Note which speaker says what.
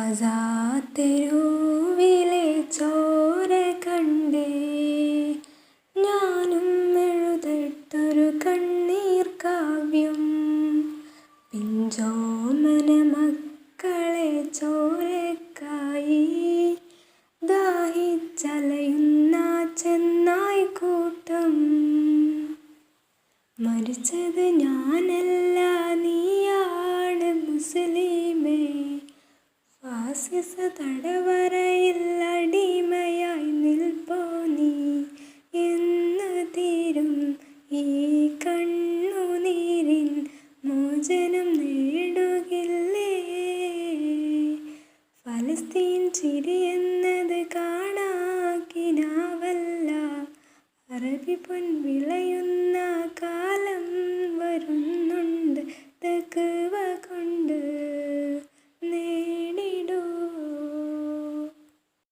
Speaker 1: Gaza തെരുവിലെ ചോര കണ്ടേ ഞാനും എഴുതട്ടൊരു കണ്ണീർ കാവ്യം. പിഞ്ചോമന മക്കളെ ചോരക്കായി ദാഹിച്ചലയുന്ന ചെന്നായ്ക്കൂട്ടം. മരിച്ചത് ഞാനല്ല, നീയാണ് മുസ്ലിമേ. ഫാസിസ തടവറയിൽ അടിമയായി നിൽപ്പോ നീ. എന്ന് തീരും ഈ കണ്ണുനീരിൻ മോചനം നേടുകില്ലേ? ഫലസ്തീൻ ചിരിയെന്നത് കാണാക്കിനാവല്ല, അറബി പൊൻ വിളയുന്ന